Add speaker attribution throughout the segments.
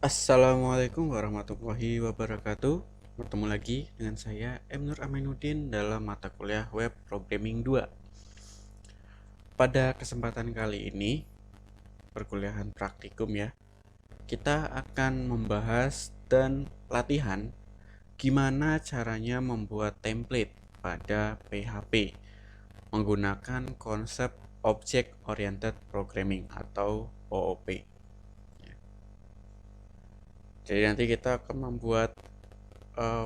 Speaker 1: Assalamualaikum warahmatullahi wabarakatuh. Bertemu lagi dengan saya M. Nur Aminuddin dalam mata kuliah Web Programming 2. Pada kesempatan kali ini, perkuliahan praktikum ya, kita akan membahas dan latihan gimana caranya membuat template pada PHP menggunakan konsep Object Oriented Programming atau OOP. Jadi nanti kita akan membuat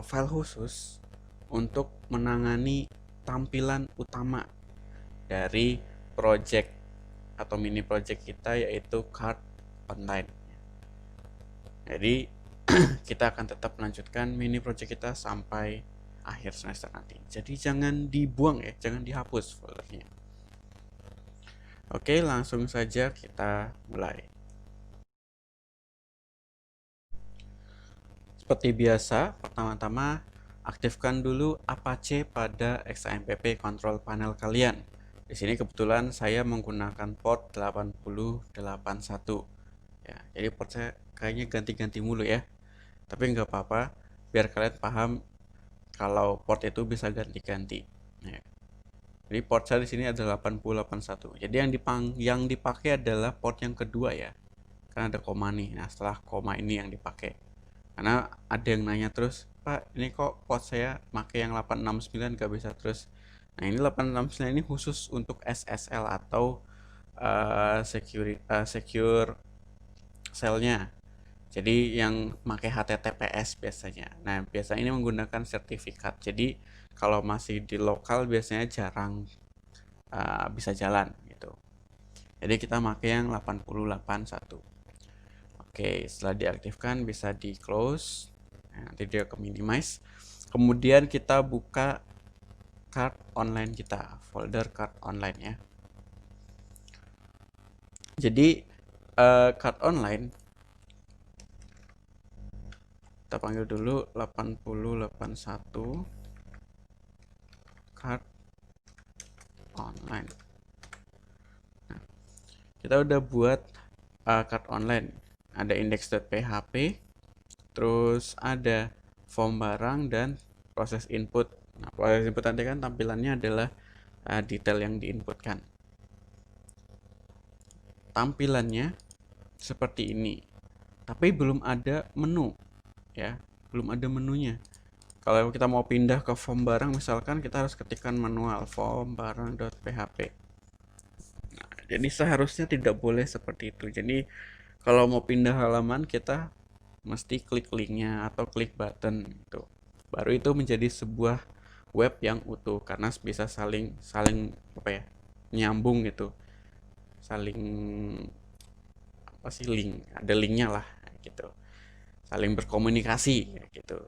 Speaker 1: file khusus untuk menangani tampilan utama dari project atau mini project kita, yaitu card online. Jadi kita akan tetap melanjutkan mini project kita sampai akhir semester nanti. Jadi jangan dibuang ya, jangan dihapus foldernya. Oke, langsung saja kita mulai. Seperti biasa, pertama-tama aktifkan dulu Apache pada XAMPP control panel kalian. Di sini kebetulan saya menggunakan port 8081. Ya, jadi port saya kayaknya ganti-ganti mulu ya. Tapi nggak apa-apa, biar kalian paham kalau port itu bisa ganti-ganti. Ya. Jadi port saya di sini adalah 8081. Jadi yang dipakai adalah port yang kedua ya. Karena ada koma nih. Nah, setelah koma ini yang dipakai. Karena ada yang nanya terus, Pak, ini kok port saya pakai yang 869 gak bisa terus. Nah, ini 869 ini khusus untuk SSL atau secure cell-nya. Jadi yang pakai HTTPS biasanya. Nah, biasanya ini menggunakan sertifikat. Jadi kalau masih di lokal biasanya jarang bisa jalan gitu. Jadi kita pakai yang 8081. Oke, setelah diaktifkan bisa di close. Nah, nanti dia ke minimize. Kemudian kita buka card online kita, folder card online ya. Jadi card online kita panggil dulu 8081 card online. Nah, kita udah buat card online. Ada index.php, terus ada form barang dan proses input. Nah, proses input nanti kan tampilannya adalah detail yang diinputkan. Tampilannya seperti ini, tapi belum ada menu ya, belum ada menunya. Kalau kita mau pindah ke form barang misalkan, kita harus ketikkan manual form barang.php. Nah, jadi seharusnya tidak boleh seperti itu. Jadi kalau mau pindah halaman kita mesti klik linknya atau klik button gitu. Baru itu menjadi sebuah web yang utuh karena bisa saling saling apa ya, nyambung gitu, saling apa sih, ada linknya lah gitu, saling berkomunikasi gitu.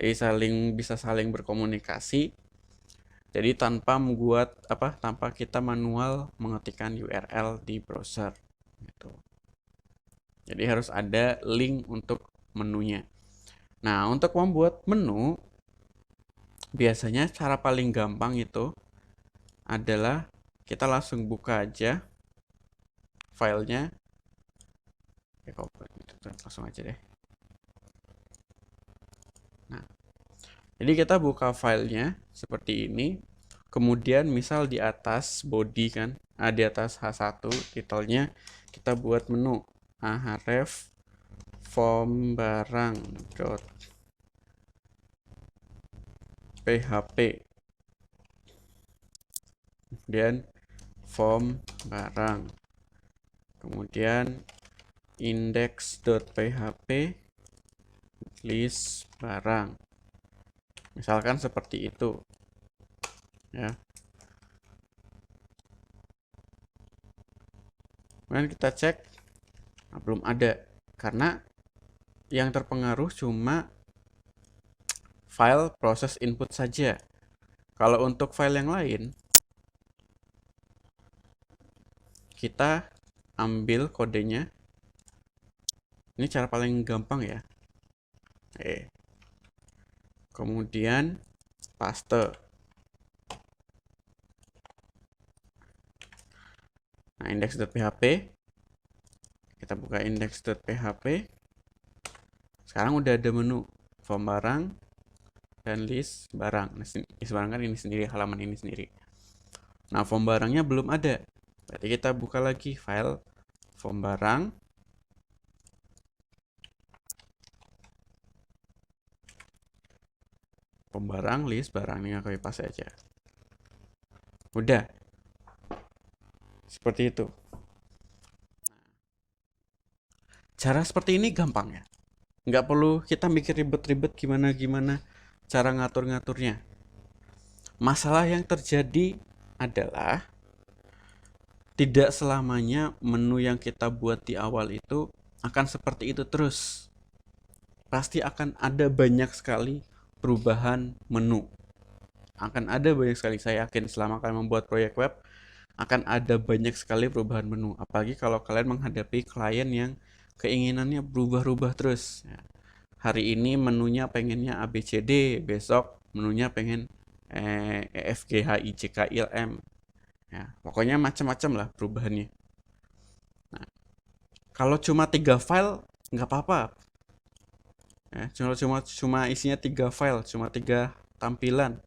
Speaker 1: Jadi bisa saling berkomunikasi, jadi tanpa membuat apa, tanpa kita manual mengetikkan URL di browser gitu. Jadi harus ada link untuk menunya. Nah, untuk membuat menu biasanya cara paling gampang itu adalah kita langsung buka aja filenya. Ya, langsung aja deh. Nah, jadi kita buka filenya seperti ini. Kemudian misal di atas body kan, di atas H1 titelnya kita buat menu ahref form barang dot php, kemudian form barang, kemudian index.php list barang, misalkan seperti itu ya. Kemudian kita cek, nah, belum ada karena yang terpengaruh cuma file proses input saja. Kalau untuk file yang lain kita ambil kodenya. Ini cara paling gampang ya. Kemudian paste. Nah, index.php. Kita buka index.php. Sekarang udah ada menu form barang dan list barang. List barang kan ini sendiri, halaman ini sendiri. Nah, form barangnya belum ada. Berarti kita buka lagi file form barang. Form barang, list barang. Ini aku paste aja. Udah. Seperti itu. Cara seperti ini gampang ya. Nggak perlu kita mikir ribet-ribet gimana-gimana cara ngatur-ngaturnya. Masalah yang terjadi adalah tidak selamanya menu yang kita buat di awal itu akan seperti itu terus. Pasti akan ada banyak sekali perubahan menu. Akan ada banyak sekali, saya yakin selama kalian membuat proyek web, akan ada banyak sekali perubahan menu. Apalagi kalau kalian menghadapi klien yang keinginannya berubah-ubah terus. Ya. Hari ini menunya pengennya ABCD, besok menunya pengen EFGHIJKLM. Ya, pokoknya macam-macam lah perubahannya. Nah, kalau cuma 3 file nggak apa-apa. Ya, cuma isinya 3 file, cuma 3 tampilan.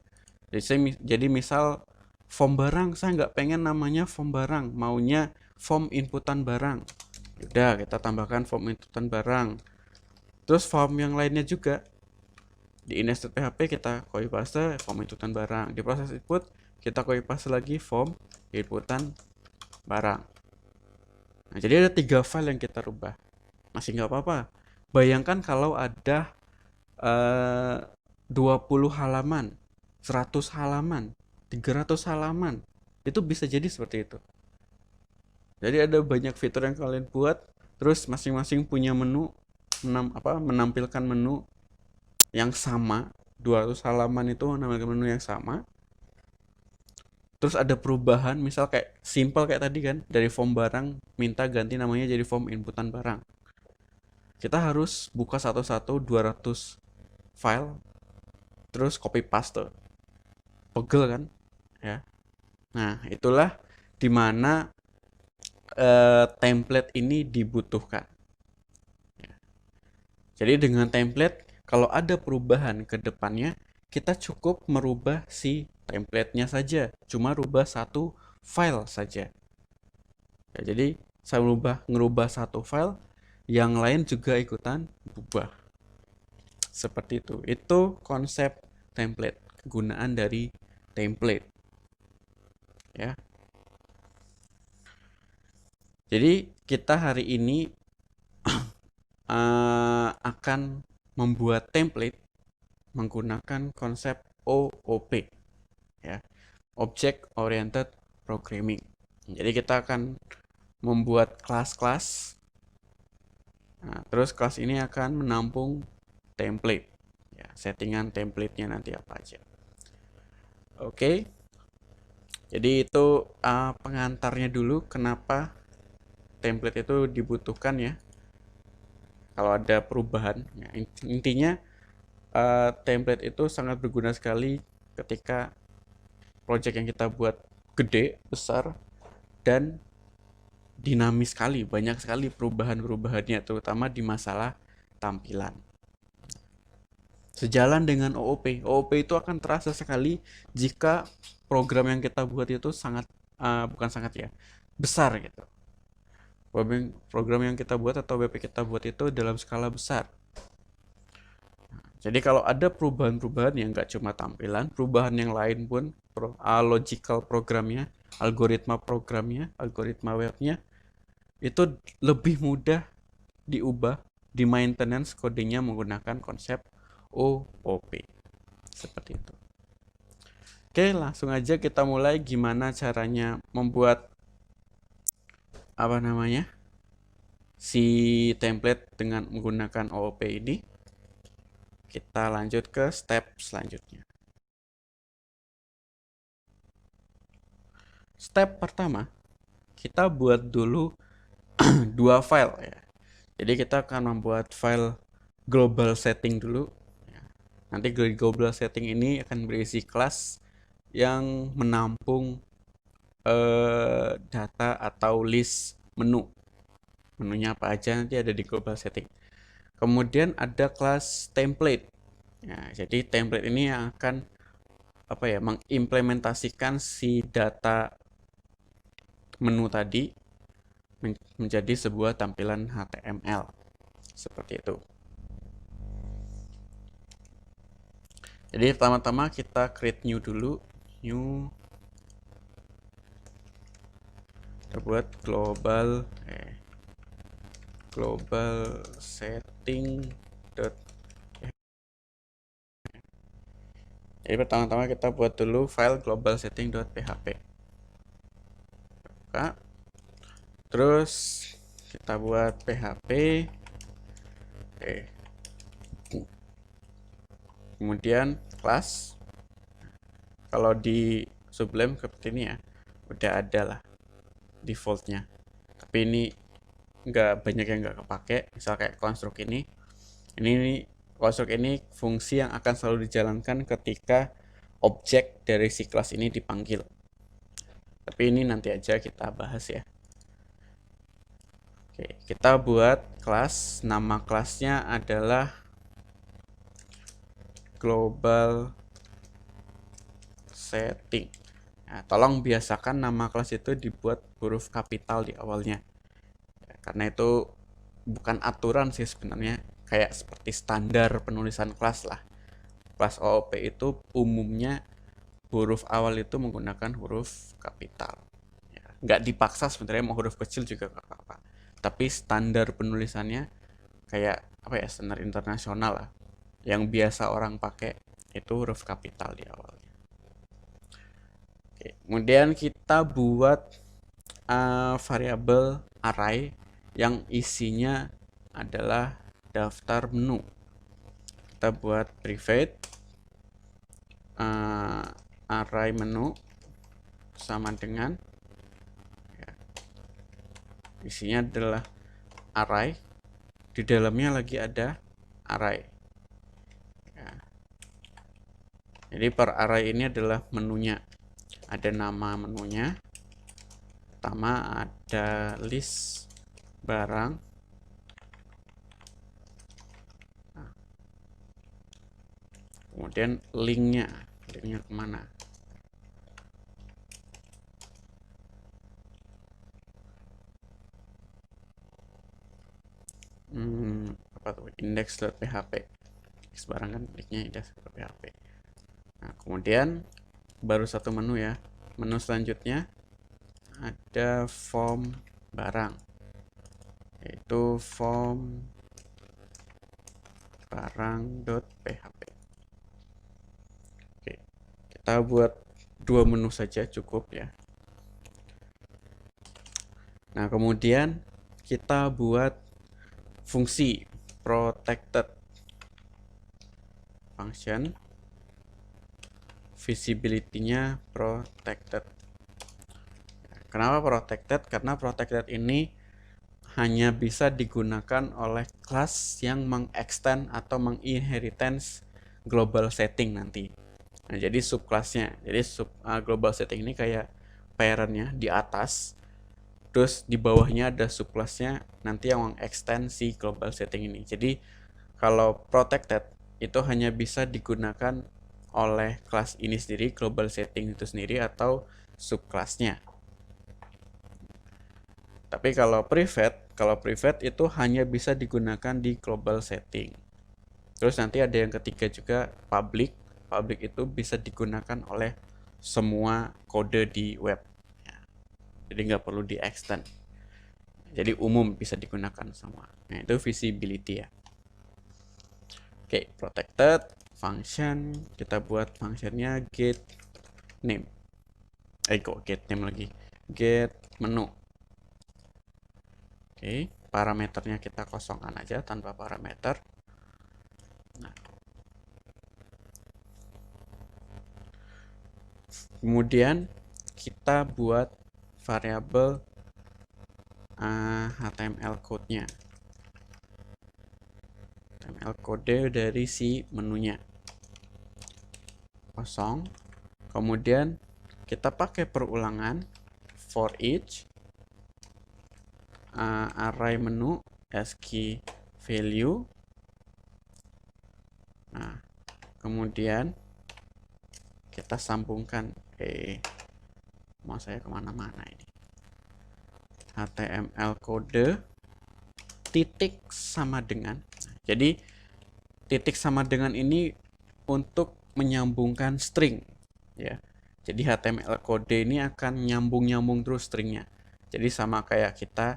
Speaker 1: Jadi misal form barang, saya nggak pengen namanya form barang, maunya form inputan barang. Udah, kita tambahkan form inputan barang. Terus form yang lainnya juga di index.php kita copy paste form inputan barang. Di proses input kita copy paste lagi form inputan barang. Nah, jadi ada 3 file yang kita rubah. Masih nggak apa-apa. Bayangkan kalau ada 20 halaman, 100 halaman, 300 halaman. Itu bisa jadi seperti itu. Jadi ada banyak fitur yang kalian buat, terus masing-masing punya menu, menampilkan menu yang sama. 200 halaman itu menampilkan menu yang sama. Terus ada perubahan, misal kayak simple kayak tadi kan, dari form barang minta ganti namanya jadi form inputan barang. Kita harus buka satu-satu 200 file, terus copy paste. Pegel kan? Ya. Nah, itulah dimana template ini dibutuhkan. Ya. Jadi dengan template, kalau ada perubahan ke depannya, kita cukup merubah si template-nya saja. Cuma rubah satu file saja. Ya, jadi saya ngerubah satu file, yang lain juga ikutan berubah. Seperti itu. Itu konsep template, kegunaan dari template. Ya. Jadi kita hari ini akan membuat template menggunakan konsep OOP, ya, Object Oriented Programming. Jadi kita akan membuat kelas-kelas. Nah, terus kelas ini akan menampung template. Ya, settingan template-nya nanti apa aja. Oke. Jadi itu pengantarnya dulu kenapa template itu dibutuhkan ya. Kalau ada perubahan, ya, intinya template itu sangat berguna sekali ketika project yang kita buat gede, besar, dan dinamis sekali, banyak sekali perubahan-perubahannya, terutama di masalah tampilan. Sejalan dengan OOP, OOP itu akan terasa sekali jika program yang kita buat itu sangat, bukan sangat ya, besar gitu. Program yang kita buat atau WP kita buat itu dalam skala besar. Jadi kalau ada perubahan-perubahan yang nggak cuma tampilan, perubahan yang lain pun, logical programnya, algoritma programnya, algoritma webnya, itu lebih mudah diubah, di maintenance kodenya menggunakan konsep OOP. Seperti itu. Oke, langsung aja kita mulai gimana caranya membuat si template dengan menggunakan OOP ini. Kita lanjut ke step selanjutnya. Step pertama, kita buat dulu 2 file ya. Jadi kita akan membuat file global setting dulu. Nanti global setting ini akan berisi kelas yang menampung data atau list menu. Menunya apa aja nanti ada di global setting. Kemudian ada kelas template. Nah, jadi template ini yang akan mengimplementasikan si data menu tadi menjadi sebuah tampilan HTML seperti itu. Jadi pertama-tama kita create new dulu, new, kita buat global setting dot. Jadi pertama-tama kita buat dulu file global setting.php. Buka. Terus kita buat php. Kemudian class. Kalau di Sublime seperti ini ya, udah ada lah defaultnya. Tapi ini nggak banyak yang nggak kepake. Misal kayak construct ini. Ini construct ini fungsi yang akan selalu dijalankan ketika objek dari si kelas ini dipanggil. Tapi ini nanti aja kita bahas ya. Oke, kita buat kelas. Nama kelasnya adalah global setting. Nah, tolong biasakan nama kelas itu dibuat huruf kapital di awalnya. Ya, karena itu bukan aturan sih sebenarnya, kayak seperti standar penulisan kelas lah. Kelas OOP itu umumnya huruf awal itu menggunakan huruf kapital. Ya, nggak dipaksa sebenarnya, mau huruf kecil juga nggak apa-apa. Tapi standar penulisannya kayak standar internasional lah. Yang biasa orang pakai itu huruf kapital di awalnya. Oke, kemudian kita buat variabel array yang isinya adalah daftar menu. Kita buat private array menu sama dengan isinya adalah array, di dalamnya lagi ada array ya. Jadi per array ini adalah menunya, ada nama menunya. Pertama ada list barang, nah, kemudian linknya kemana. Apa tuh, index.php. Barang kan linknya index.php. Nah, kemudian baru satu menu ya. Menu selanjutnya ada form barang, yaitu form barang.php. Oke, kita buat dua menu saja cukup ya. Nah, kemudian kita buat fungsi protected function, visibility-nya protected. Kenapa protected? Karena protected ini hanya bisa digunakan oleh kelas yang mengextend atau menginheritance global setting nanti. Nah, jadi subclassnya, jadi global setting ini kayak parentnya di atas, terus di bawahnya ada subclassnya nanti yang mengextend si global setting ini. Jadi kalau protected itu hanya bisa digunakan oleh kelas ini sendiri, global setting itu sendiri, atau subclassnya. Tapi kalau private itu hanya bisa digunakan di global setting. Terus nanti ada yang ketiga juga, public. Public itu bisa digunakan oleh semua kode di web. Jadi nggak perlu di extend. Jadi umum bisa digunakan semua. Nah, itu visibility ya. Oke, protected function, kita buat functionnya get name. Kok get name lagi? Get menu. Oke, parameternya kita kosongkan aja tanpa parameter. Nah, kemudian kita buat variabel HTML code-nya. HTML kode dari si menunya kosong. Kemudian kita pakai perulangan for each array menu as key value Nah, kemudian kita sambungkan mau saya kemana-mana ini, HTML kode titik sama dengan. Nah, jadi titik sama dengan ini untuk menyambungkan string, ya. Jadi HTML kode ini akan nyambung terus stringnya. Jadi sama kayak kita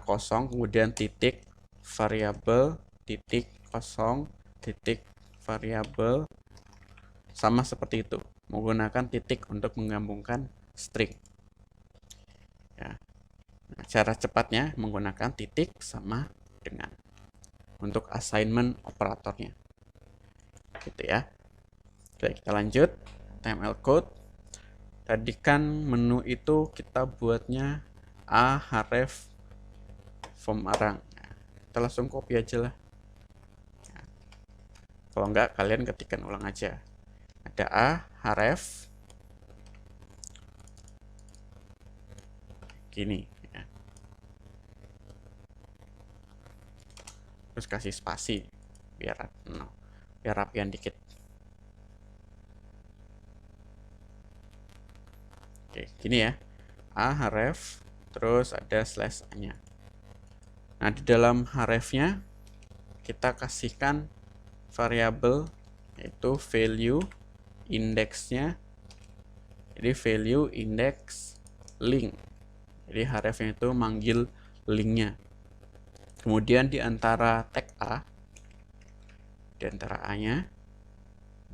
Speaker 1: kosong kemudian titik variabel titik kosong titik variabel, sama seperti itu, menggunakan titik untuk menggabungkan string, ya. Nah, cara cepatnya menggunakan titik sama dengan untuk assignment operatornya, gitu ya. Oke, kita lanjut. HTML code tadi kan menu itu kita buatnya href form arang. Nah, kita langsung copy aja lah. Nah, kalau enggak kalian ketikkan ulang aja. Ada href gini ya. Terus kasih spasi biar rapian dikit. Oke, gini ya. Href terus ada slash a-nya. Nah, di dalam hrefnya kita kasihkan variabel yaitu value indexnya. Jadi value index link. Jadi hrefnya itu manggil linknya. Kemudian di antara tag a, di antara a-nya,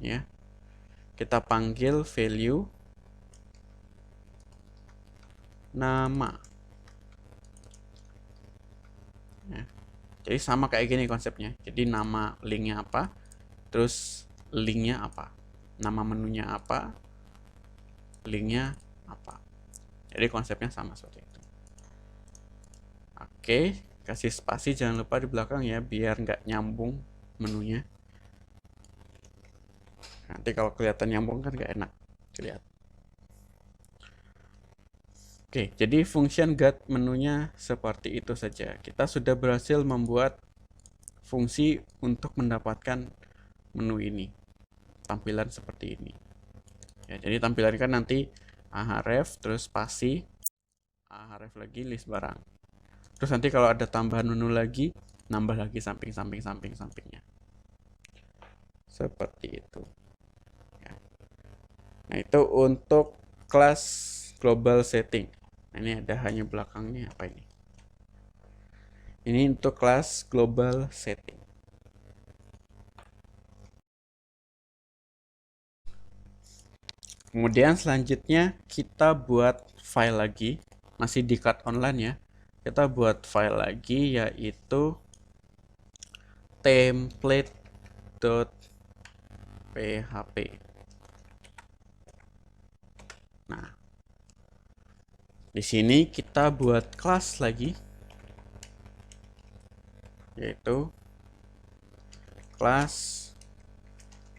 Speaker 1: ya, kita panggil value nama. Ya. Jadi sama kayak gini konsepnya. Jadi nama linknya apa, terus linknya apa, nama menunya apa, linknya apa. Jadi konsepnya sama seperti itu. Oke, kasih spasi jangan lupa di belakang ya, biar nggak nyambung menunya. Nanti kalau kelihatan nyambung kan nggak enak dilihat. Oke, jadi function get menunya seperti itu saja. Kita sudah berhasil membuat fungsi untuk mendapatkan menu ini. Tampilan seperti ini. Ya, jadi tampilan kan nanti ahref terus spasi, ahref lagi list barang. Terus nanti kalau ada tambahan menu lagi, nambah lagi sampingnya. Seperti itu. Ya. Nah, itu untuk kelas global setting. Nah, ini ada hanya belakangnya apa ini? Ini untuk kelas global setting. Kemudian selanjutnya kita buat file lagi, masih di Card Online ya. Kita buat file lagi yaitu template.php. Nah, di sini kita buat kelas lagi, yaitu kelas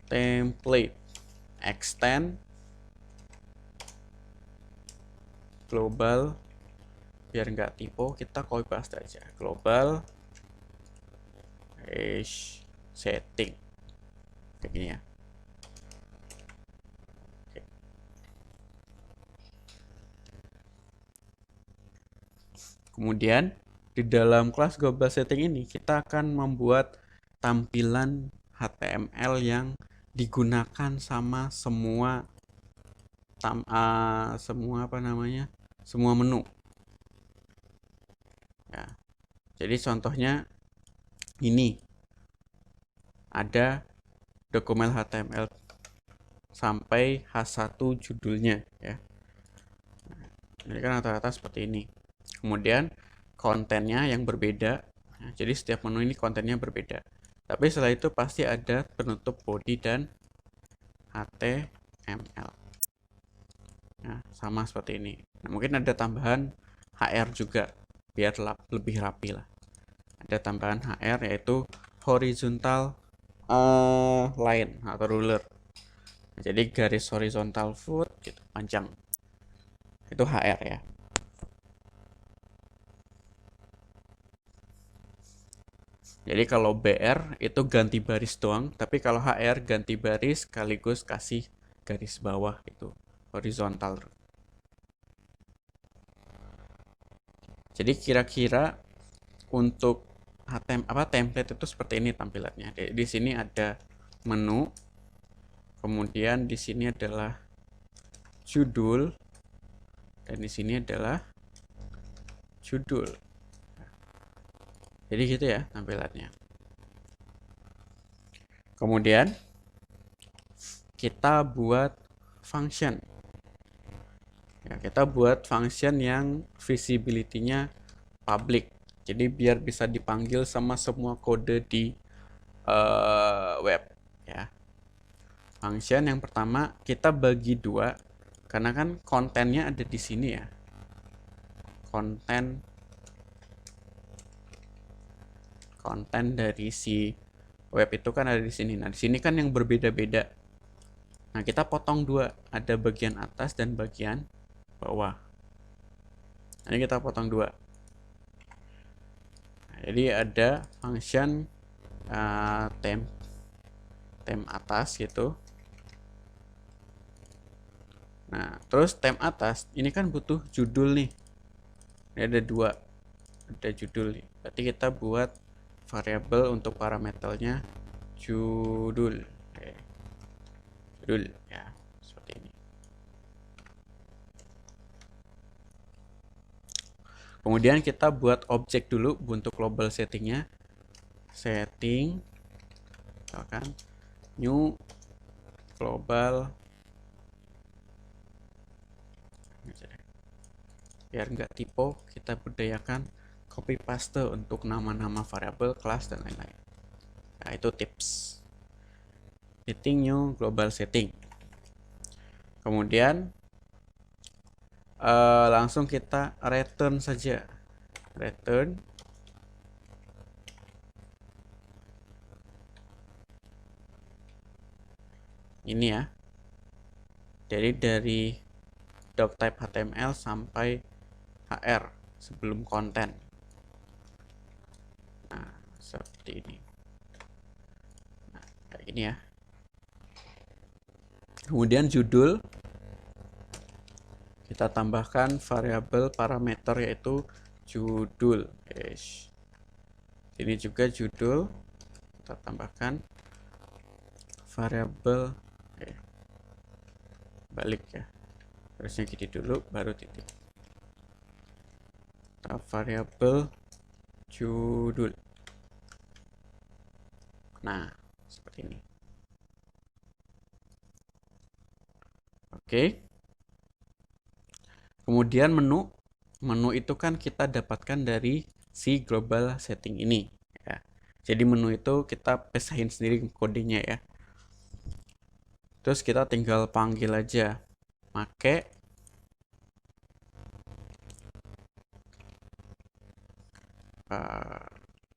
Speaker 1: template extend global, biar nggak typo kita copy paste aja, global setting kayak gini ya. Oke. Kemudian di dalam kelas global setting ini kita akan membuat tampilan HTML yang digunakan sama semua semua menu ya. Jadi contohnya ini ada dokumen HTML sampai H1 judulnya ya. Ini kan rata-rata seperti ini. Kemudian kontennya yang berbeda. Nah, jadi setiap menu ini kontennya berbeda. Tapi setelah itu pasti ada penutup body dan HTML. Nah, sama seperti ini. Nah, mungkin ada tambahan HR juga biar lebih rapi lah. Ada tambahan HR yaitu horizontal line atau ruler. Nah, jadi garis horizontal foot gitu panjang. Itu HR ya. Jadi kalau BR itu ganti baris doang, tapi kalau HR ganti baris sekaligus kasih garis bawah itu horizontal. Jadi kira-kira untuk template itu seperti ini tampilannya. Di sini ada menu, kemudian di sini adalah judul, dan di sini adalah judul. Jadi gitu ya tampilannya. Kemudian kita buat function. Ya, kita buat function yang visibility-nya public. Jadi biar bisa dipanggil sama semua kode di web ya. Function yang pertama kita bagi dua karena kan kontennya ada di sini ya. Konten dari si web itu kan ada di sini. Nah, di sini kan yang berbeda-beda. Nah, kita potong dua, ada bagian atas dan bagian bawah. Ini kita potong dua. Nah, jadi ada function tem atas gitu. Nah, terus tem atas ini kan butuh judul nih. Ini ada dua, ada judul nih. Berarti kita buat variabel untuk parameternya judul. Judul ya, seperti ini. Kemudian kita buat objek dulu untuk global settingnya. Setting, misalkan new global, biar nggak typo kita budayakan copy paste untuk nama-nama variabel, kelas dan lain-lain. Nah, itu tips. Setting new global setting. Kemudian langsung kita return saja. Return ini ya. Jadi dari doctype HTML sampai HR sebelum konten. Nah, seperti ini. Nah, kayak gini ya. Kemudian judul kita tambahkan variabel parameter yaitu judul. Ini juga judul, kita tambahkan variabel balik ya. Harusnya gini dulu baru titik. Kita variabel judul. Nah, seperti ini. Oke. Kemudian menu itu kan kita dapatkan dari si global setting ini ya. Jadi menu itu kita pesahin sendiri kodenya ya. Terus kita tinggal panggil aja make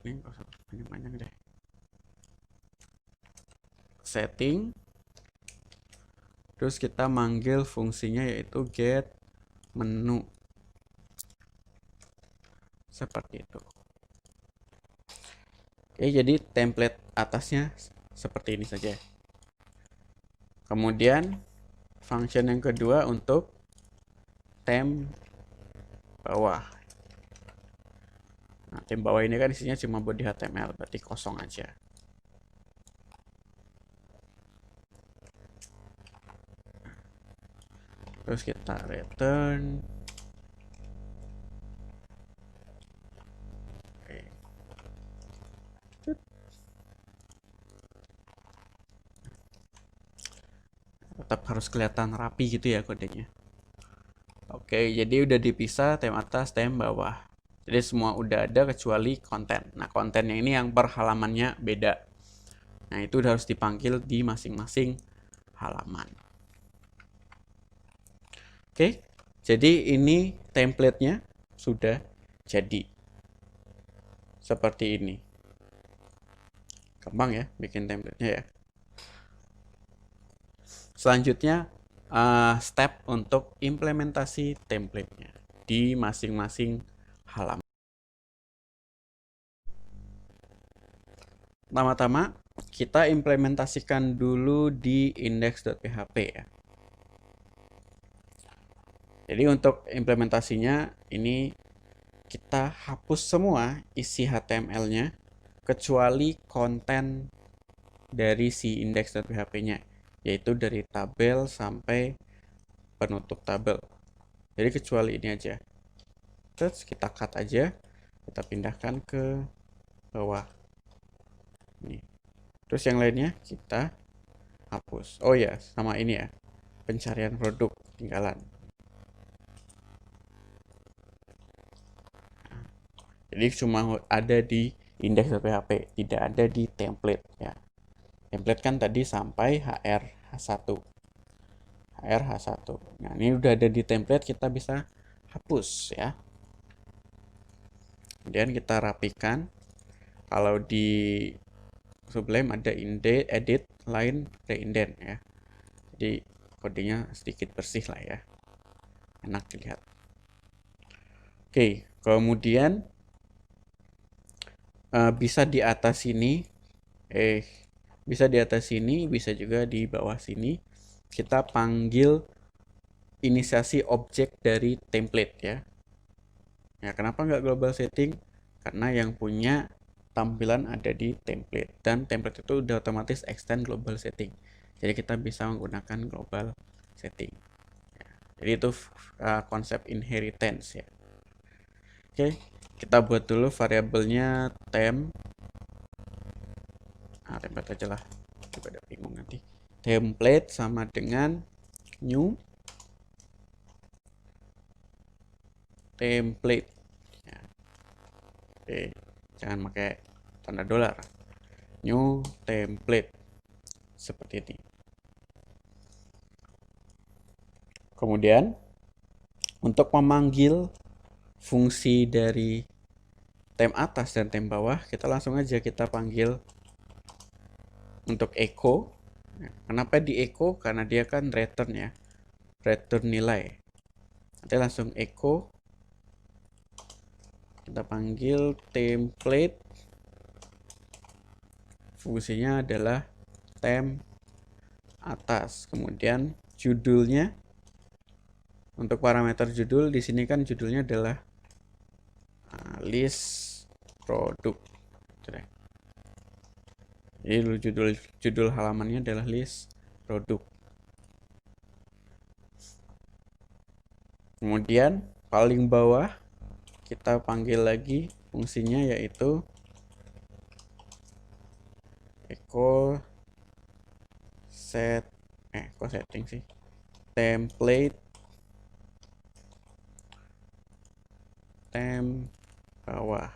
Speaker 1: ini nggak usah panjang-panjang deh. Setting, terus kita manggil fungsinya yaitu get menu, seperti itu. Oke, jadi template atasnya seperti ini saja. Kemudian function yang kedua untuk tem bawah. Nah, tem bawah ini kan isinya cuma body HTML, berarti kosong aja. Terus kita return. Tetap harus kelihatan rapi gitu ya kodenya. Oke, jadi udah dipisah tem atas, tem bawah. Jadi semua udah ada kecuali konten. Nah, kontennya ini yang per halamannya beda. Nah, itu udah harus dipanggil di masing-masing halaman. Oke, jadi ini template-nya sudah jadi. Seperti ini. Gampang ya bikin template-nya ya. Selanjutnya step untuk implementasi template-nya di masing-masing halaman. Pertama-tama kita implementasikan dulu di index.php ya. Jadi untuk implementasinya ini kita hapus semua isi HTML-nya kecuali konten dari si index.php-nya, yaitu dari tabel sampai penutup tabel. Jadi kecuali ini aja. Terus kita cut aja, kita pindahkan ke bawah. Nih. Terus yang lainnya kita hapus. Oh ya, sama ini ya. Pencarian produk ketinggalan. Jadi cuma ada di index.php, tidak ada di template ya. Template kan tadi sampai HR H1. HR H1. Nah, ini udah ada di template, kita bisa hapus ya. Kemudian kita rapikan. Kalau di Sublime ada indent, edit, line, ada indent ya. Jadi kodenya sedikit bersih lah ya. Enak dilihat. Oke, kemudian bisa di atas sini, bisa di atas sini, bisa juga di bawah sini. Kita panggil inisiasi objek dari template ya. Ya, kenapa nggak global setting? Karena yang punya tampilan ada di template, dan template itu udah otomatis extend global setting. Jadi kita bisa menggunakan global setting. Ya, jadi itu konsep inheritance ya. Oke, kita buat dulu variabelnya temp. Template aja lah, coba ada bingung nanti. Template sama dengan new template ya. Oke, jangan pakai tanda dolar. New template seperti ini. Kemudian untuk memanggil fungsi dari tem atas dan tem bawah, kita langsung aja kita panggil untuk echo. Kenapa di echo? Karena dia kan return ya, return nilai. Nanti langsung echo, kita panggil template, fungsinya adalah tem atas. Kemudian judulnya, untuk parameter judul di sini kan judulnya adalah list produk. Jadi judul halamannya adalah list produk. Kemudian paling bawah kita panggil lagi fungsinya, yaitu echo set kok setting sih, template tem bawah.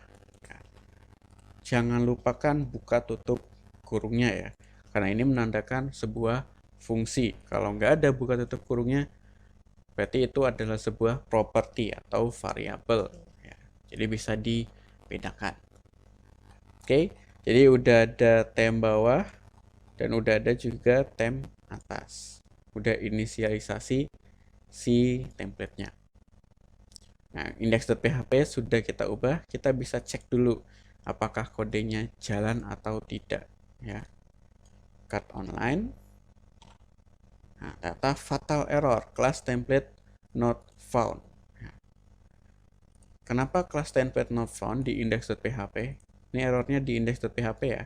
Speaker 1: Jangan lupakan buka tutup kurungnya ya, karena ini menandakan sebuah fungsi. Kalau nggak ada buka tutup kurungnya, berarti itu adalah sebuah property atau variabel ya. Jadi bisa dibedakan. Oke, jadi udah ada tem bawah dan udah ada juga tem atas. Udah inisialisasi si template-nya. Nah, index.php sudah kita ubah, kita bisa cek dulu apakah kodenya jalan atau tidak ya. Cut online. Nah, data fatal error, class template not found. Nah, kenapa class template not found di index.php? Ini errornya di index.php ya.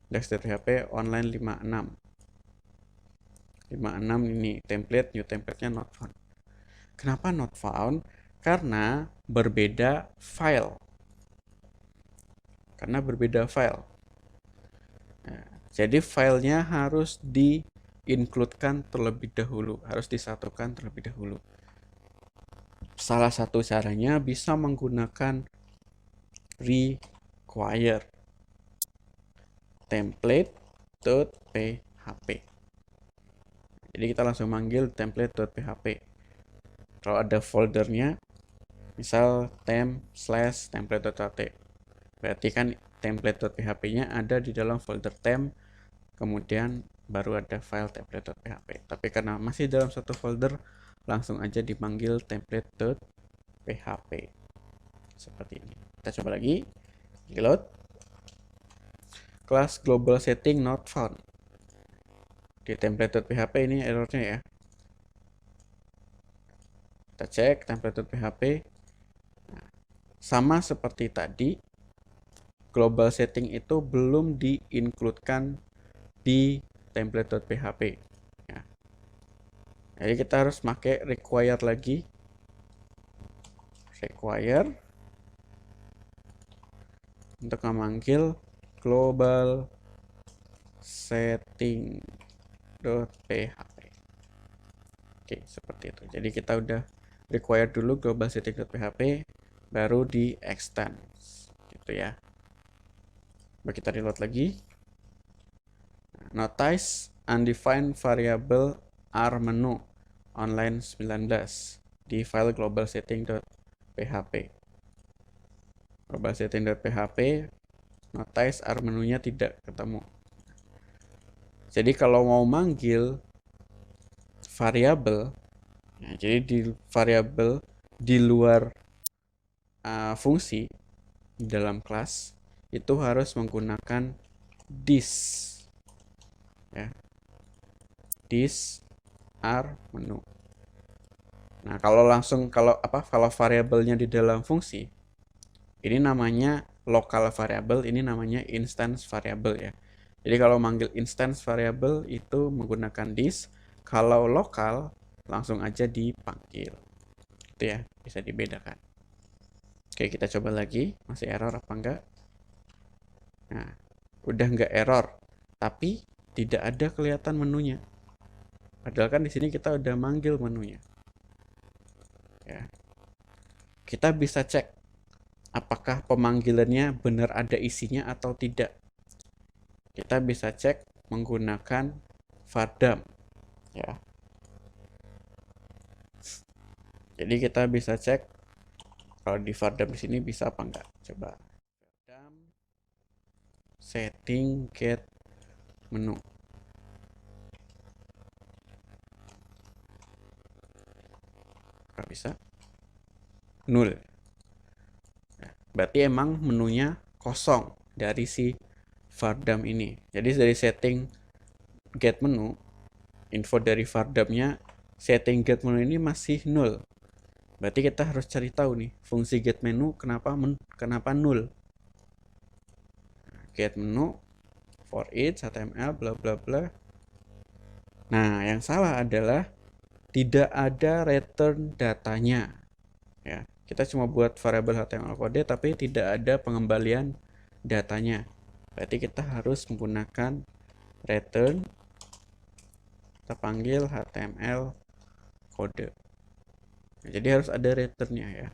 Speaker 1: Index.php online 56. 56 ini template, new template-nya not found. Kenapa not found? Karena berbeda file. Nah, jadi filenya harus di-include-kan terlebih dahulu, harus disatukan terlebih dahulu. Salah satu caranya bisa menggunakan require template.php. Jadi kita langsung manggil template.php. Kalau ada foldernya, misal temp/template.php, berarti kan template.php-nya ada di dalam folder temp, kemudian baru ada file template.php. Tapi karena masih dalam satu folder, langsung aja dipanggil template.php seperti ini. Kita coba lagi, reload. kelas global setting not found. Di template.php ini errornya ya. Kita cek template.php. Nah, sama seperti tadi, global setting itu belum di-includekan di template.php. Ya. Jadi kita harus pakai require lagi. Require untuk memanggil global setting.php. Oke, seperti itu. Jadi kita udah require dulu global setting.php, baru di extend gitu ya. Coba kita reload lagi. Notice undefined variable R menu on line 19 di file global setting.php. Global setting.php, notice R menunya tidak ketemu. Jadi kalau mau manggil variabel, nah, jadi di variabel di luar fungsi di dalam kelas itu harus menggunakan this, ya, this R menu. Nah, kalau variabelnya di dalam fungsi, ini namanya local variable, ini namanya instance variable ya. Jadi kalau manggil instance variable itu menggunakan this, kalau lokal langsung aja dipanggil. Itu ya, bisa dibedakan. Oke, kita coba lagi, masih error apa enggak? Nah, udah enggak error, tapi tidak ada kelihatan menunya. Padahal kan di sini kita udah manggil menunya. Ya. Kita bisa cek apakah pemanggilannya benar ada isinya atau tidak. Kita bisa cek menggunakan vardam, ya. Jadi kita bisa cek kalau di vardam di sini bisa apa enggak. Coba vardam setting get menu. Nggak bisa. Nul. Berarti emang menunya kosong dari si vardam ini. Jadi dari setting get menu, info dari vardamnya setting get menu ini masih nul. Berarti kita harus cari tahu nih fungsi get menu kenapa nul. Get menu for each HTML bla bla bla. Nah, yang salah adalah tidak ada return datanya. Ya, kita cuma buat variabel HTML kode tapi tidak ada pengembalian datanya. Berarti kita harus menggunakan return, kita panggil HTML kode. Nah, jadi harus ada returnnya ya.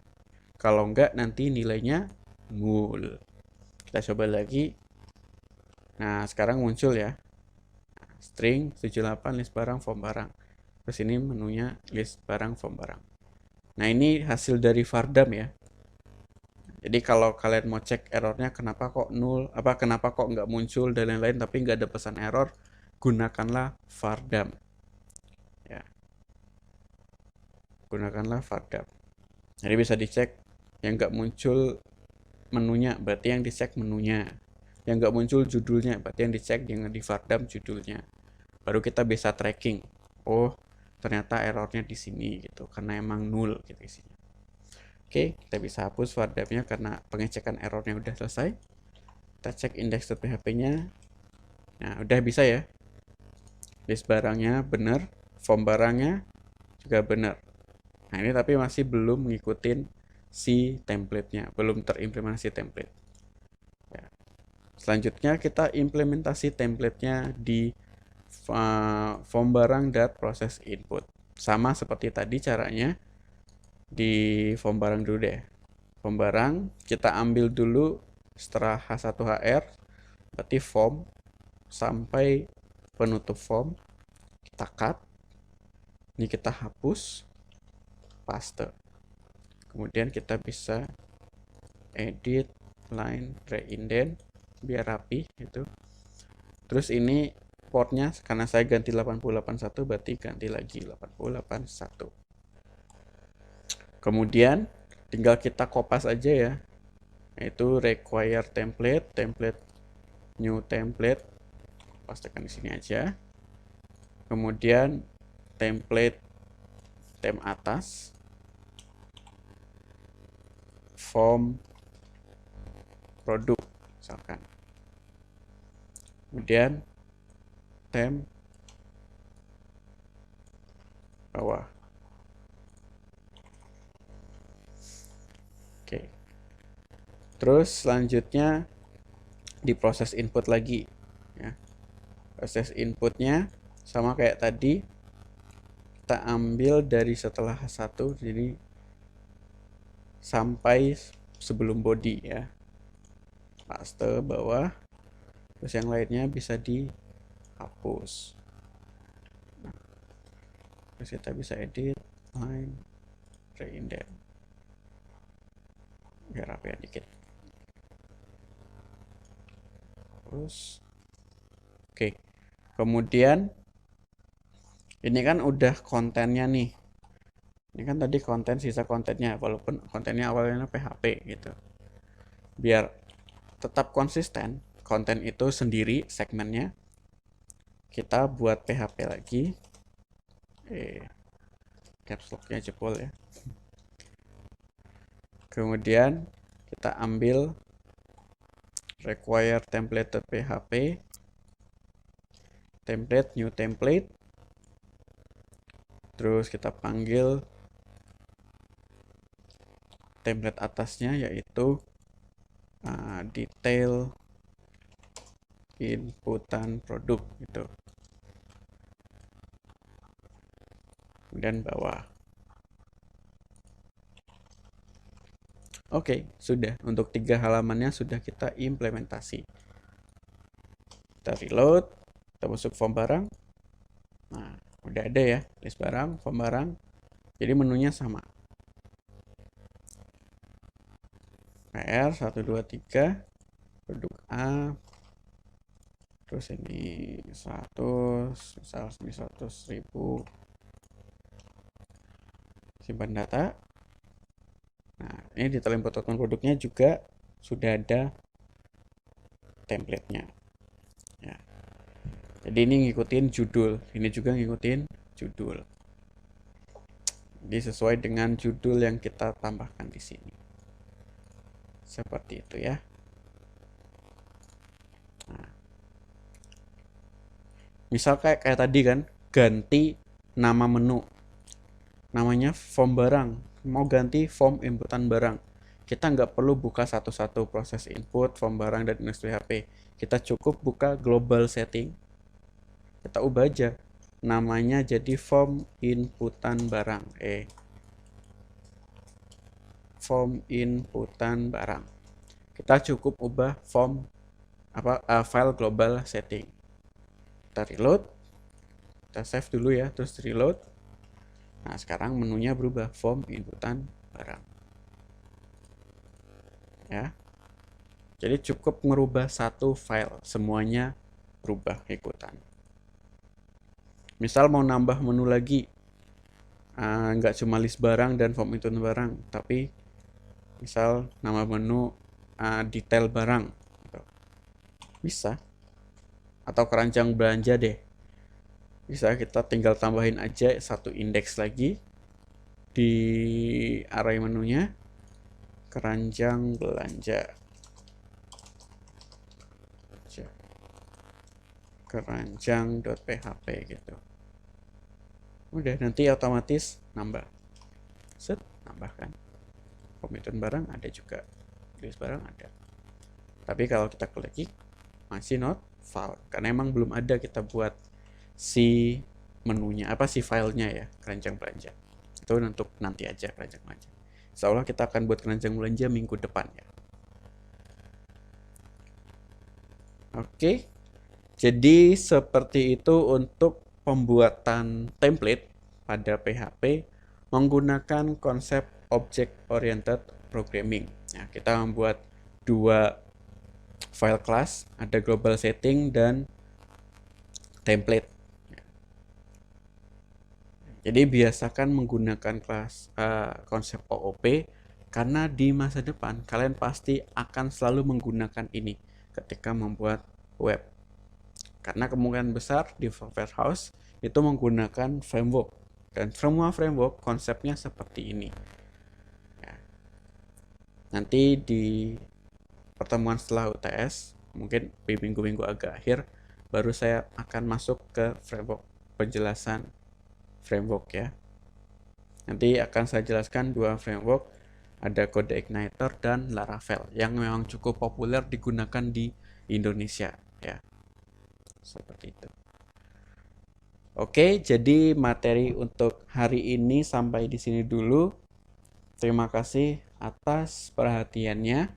Speaker 1: Kalau enggak nanti nilainya nul. Kita coba lagi. Nah, sekarang muncul ya. String 78 list barang form barang. Terus ini menunya list barang form barang. Nah, ini hasil dari vardam ya. Jadi kalau kalian mau cek errornya kenapa kok nul, kenapa kok nggak muncul dan lain-lain tapi nggak ada pesan error, gunakanlah vardam. Ya. Gunakanlah vardam. Jadi bisa dicek yang nggak muncul menunya, berarti yang dicek menunya. Yang nggak muncul judulnya, berarti yang dicek yang di vardam judulnya. Baru kita bisa tracking. Oh, ternyata errornya di sini gitu, karena emang nul gitu isinya. Oke, kita bisa hapus vardamnya karena pengecekan errornya udah selesai. Kita cek index.php-nya. Nah, udah bisa ya. List barangnya benar, form barangnya juga benar. Nah, ini tapi masih belum ngikutin si template-nya, belum terimplementasi template. Ya. Selanjutnya kita implementasi template-nya di form barang proses input. Sama seperti tadi caranya di form barang dulu deh. Form barang kita ambil dulu setelah H1HR, berarti form sampai penutup form, kita cut. Ini kita hapus, paste. Kemudian kita bisa edit line reindent biar rapi gitu. Terus ini portnya karena saya ganti 8081 berarti ganti lagi 8081. Kemudian tinggal kita kopas aja ya, yaitu require template new template, pastikan di sini aja. Kemudian template tem atas, form produk misalkan. Kemudian tem bawah. Oke. Terus selanjutnya diproses input lagi ya. Proses inputnya sama kayak tadi, kita ambil dari setelah H1 jadi sampai sebelum body ya, paste bawah, terus yang lainnya bisa dihapus. Nah, terus kita bisa edit line reindent biar rapi dikit. Terus oke, kemudian ini kan udah kontennya nih. Ini kan tadi konten, sisa kontennya, walaupun kontennya awalnya PHP gitu. Biar tetap konsisten, konten itu sendiri segmennya, kita buat PHP lagi. Caps lock-nya jebol ya. Kemudian kita ambil require template.php, template new template, terus kita panggil template atasnya yaitu detail inputan produk gitu. Kemudian bawah. Oke, sudah. Untuk 3 halamannya sudah kita implementasi. Kita reload, kita masuk form barang. Nah, udah ada ya, list barang, form barang. Jadi menunya sama. PR 1 2 3 produk A. Terus ini 100, misal ini 100.000. Simpan data. Nah, ini detail input output produknya juga sudah ada template-nya. Ya. Jadi ini ngikutin judul, ini juga ngikutin judul. Jadi sesuai dengan judul yang kita tambahkan di sini. Seperti itu ya. Nah. Misal kayak tadi kan, ganti nama menu. Namanya form barang. Mau ganti form inputan barang, kita nggak perlu buka satu-satu proses input, form barang, dan index PHP. Kita cukup buka global setting, kita ubah aja namanya jadi form inputan barang, form inputan barang. Kita cukup ubah form file global setting. Kita reload, kita save dulu ya, terus reload. Nah, sekarang menunya berubah, form inputan barang. Ya. Jadi cukup merubah satu file, semuanya berubah ikutan. Misal mau nambah menu lagi, nggak cuma list barang dan form inputan barang, tapi misal nama menu detail barang, gitu. Bisa. Atau keranjang belanja deh. Bisa kita tinggal tambahin aja satu indeks lagi di array menunya, keranjang belanja, keranjang.php gitu. Udah, nanti otomatis nambah. Set, nambahkan. Komitmen barang ada juga, list barang ada. Tapi kalau kita klik masih not found, karena emang belum ada kita buat si menunya, si filenya ya, keranjang belanja. Itu untuk nanti aja, keranjang belanja. Insya Allah kita akan buat keranjang belanja minggu depan ya. Oke, jadi seperti itu untuk pembuatan template pada PHP menggunakan konsep object oriented programming. Nah, kita membuat 2 file class, ada global setting dan template. Jadi biasakan menggunakan kelas konsep OOP, karena di masa depan kalian pasti akan selalu menggunakan ini ketika membuat web. Karena kemungkinan besar di software house itu menggunakan framework. Dan semua framework konsepnya seperti ini. Ya. Nanti di pertemuan setelah UTS, mungkin di minggu-minggu agak akhir, baru saya akan masuk ke framework, penjelasan framework ya. Nanti akan saya jelaskan dua framework, ada CodeIgniter dan Laravel yang memang cukup populer digunakan di Indonesia ya. Seperti itu. Oke, jadi materi untuk hari ini sampai di sini dulu. Terima kasih atas perhatiannya.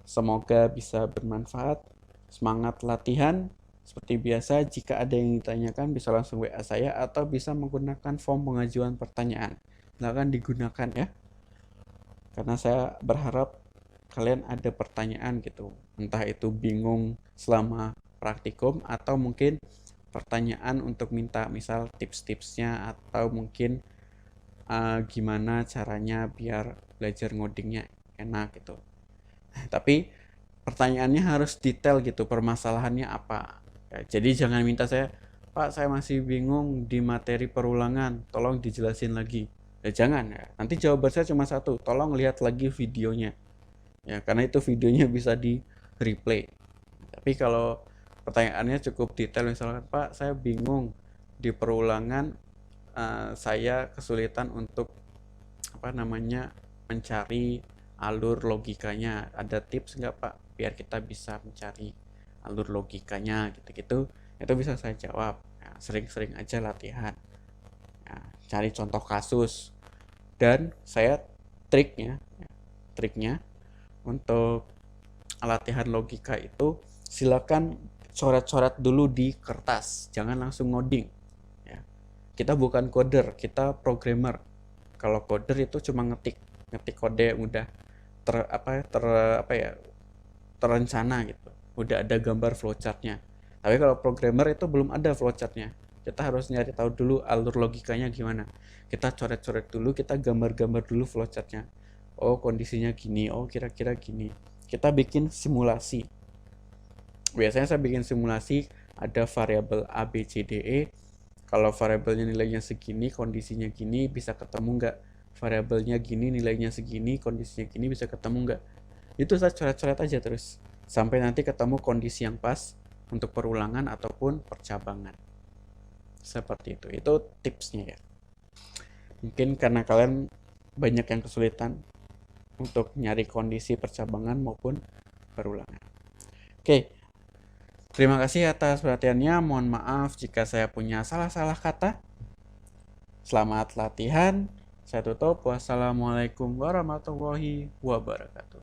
Speaker 1: Semoga bisa bermanfaat. Semangat latihan. Seperti biasa, jika ada yang ditanyakan bisa langsung WA saya atau bisa menggunakan form pengajuan pertanyaan. Silakan digunakan ya. Karena saya berharap kalian ada pertanyaan gitu. Entah itu bingung selama praktikum atau mungkin pertanyaan untuk minta misal tips-tipsnya atau mungkin gimana caranya biar belajar ngodingnya enak gitu. Tapi pertanyaannya harus detail gitu, permasalahannya apa ya, jadi jangan minta saya, Pak saya masih bingung di materi perulangan, tolong dijelasin lagi ya, jangan ya, nanti jawaban saya cuma satu, tolong lihat lagi videonya ya, karena itu videonya bisa di replay. Tapi kalau pertanyaannya cukup detail, misalkan Pak saya bingung di perulangan, saya kesulitan untuk mencari alur logikanya, ada tips nggak Pak biar kita bisa mencari alur logikanya gitu-gitu, itu bisa saya jawab ya, sering-sering aja latihan ya, cari contoh kasus. Dan saya triknya untuk latihan logika itu, silakan coret-coret dulu di kertas, jangan langsung ngoding ya. Kita bukan coder, kita programmer. Kalau coder itu cuma ngetik kode yang udah terencana gitu, udah ada gambar flowchartnya. Tapi kalau programmer itu belum ada flowchartnya, kita harus nyari tahu dulu alur logikanya gimana, kita coret-coret dulu, kita gambar-gambar dulu flowchartnya, oh kondisinya gini, oh kira-kira gini, kita bikin simulasi. Biasanya saya bikin simulasi, ada variabel A, B, C, D, E. Kalau variabelnya nilainya segini, kondisinya gini, bisa ketemu nggak? Variabelnya gini, nilainya segini, kondisinya gini, bisa ketemu nggak? Itu saya coret-coret aja terus, sampai nanti ketemu kondisi yang pas untuk perulangan ataupun percabangan. Seperti itu tipsnya ya. Mungkin karena kalian banyak yang kesulitan untuk nyari kondisi percabangan maupun perulangan. Oke, terima kasih atas perhatiannya. Mohon maaf jika saya punya salah-salah kata. Selamat latihan. Saya tutup. Wassalamualaikum warahmatullahi wabarakatuh.